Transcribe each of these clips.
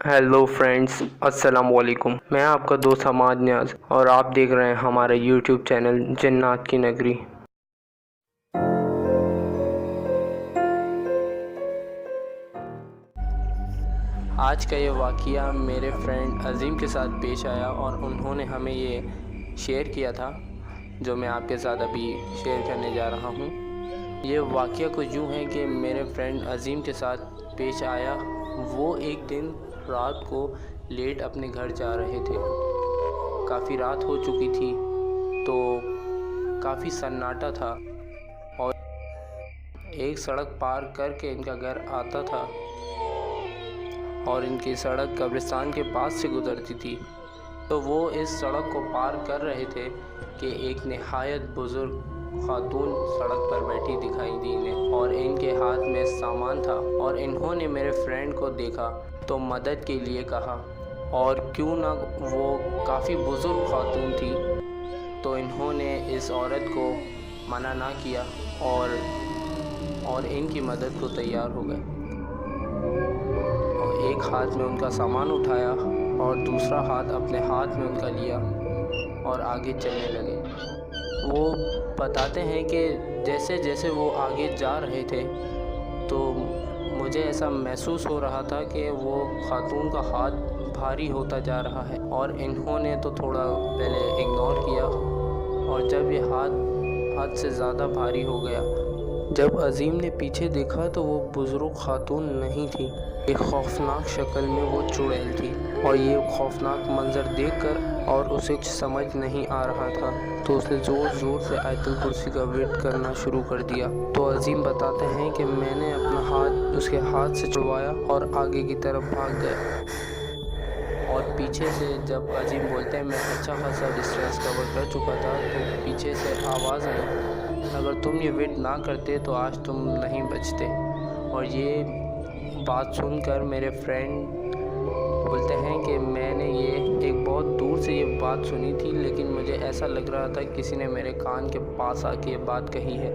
Hello friends, अस्सलाम वालेकुम। मैं आपका दोस्त हमाद न्याज और आप देख रहे हैं हमारे यूट्यूब चैनल जन्नत की नगरी। आज का ये वाक़या मेरे फ्रेंड अज़ीम के साथ पेश आया और उन्होंने हमें ये शेयर किया था, जो मैं आपके साथ अभी शेयर करने जा रहा हूँ। ये वाक़या कुछ यूँ है कि मेरे फ्रेंड अज़ीम के साथ पेश आया। वो एक दिन रात को लेट अपने घर जा रहे थे। काफ़ी रात हो चुकी थी तो काफ़ी सन्नाटा था और एक सड़क पार करके इनका घर आता था और इनकी सड़क कब्रिस्तान के पास से गुज़रती थी। तो वो इस सड़क को पार कर रहे थे कि एक नहायत बुज़ुर्ग खातून सड़क पर बैठी दिखाई दी इन्हें और इनके हाथ में सामान था और इन्होंने मेरे फ्रेंड को देखा तो मदद के लिए कहा। और क्यों ना वो काफ़ी बुज़ुर्ग खातून थी तो इन्होंने इस औरत को मना ना किया और इनकी मदद को तैयार हो गए और एक हाथ में उनका सामान उठाया और दूसरा हाथ अपने हाथ में उनका लिया और आगे चलने लगे। वो बताते हैं कि जैसे जैसे वो आगे जा रहे थे तो मुझे ऐसा महसूस हो रहा था कि वो खातून का हाथ भारी होता जा रहा है और इन्होंने तो थोड़ा पहले इग्नोर किया और जब ये हाथ से ज़्यादा भारी हो गया, जब अज़ीम ने पीछे देखा तो वो बुज़ुर्ग खातून नहीं थी। एक खौफनाक शक्ल में वो चुड़ैल थी और ये खौफनाक मंज़र देखकर और उसे कुछ समझ नहीं आ रहा था तो उसने ज़ोर ज़ोर से आयतुल कुर्सी का विर्द करना शुरू कर दिया। तो अज़ीम बताते हैं कि मैंने अपना हाथ उसके हाथ से छुड़वाया और आगे की तरफ भाग गया। और पीछे से जब अज़ीम बोलते हैं मैं अच्छा खासा डिस्टेंस कवर कर चुका था तो पीछे से आवाज़ आई, अगर तुम ये वेट ना करते तो आज तुम नहीं बचते। और ये बात सुनकर मेरे फ्रेंड बोलते हैं कि मैंने ये एक बहुत दूर से ये बात सुनी थी, लेकिन मुझे ऐसा लग रहा था किसी ने मेरे कान के पास आके ये बात कही है।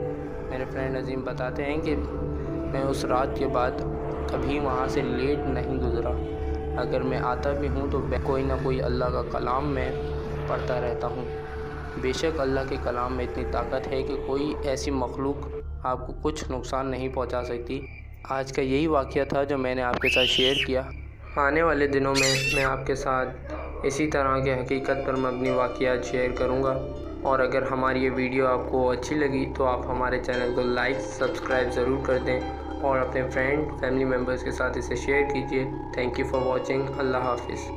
मेरे फ्रेंड अज़ीम बताते हैं कि मैं उस रात के बाद कभी वहाँ से लेट नहीं गुज़रा। अगर मैं आता भी हूँ तो कोई ना कोई अल्लाह का कलाम मैं पढ़ता रहता हूँ। बेशक अल्लाह के कलाम में इतनी ताकत है कि कोई ऐसी मखलूक आपको कुछ नुकसान नहीं पहुँचा सकती। आज का यही वाक़या था जो मैंने आपके साथ शेयर किया। आने वाले दिनों में मैं आपके साथ इसी तरह के हकीकत पर मबनी वाक़यात शेयर करूँगा। और अगर हमारी ये वीडियो आपको अच्छी लगी तो आप हमारे चैनल को लाइक सब्सक्राइब ज़रूर कर दें और अपने फ्रेंड फैमिली मेम्बर्स के साथ इसे शेयर कीजिए। Thank you for watching. Allah हाफिज़।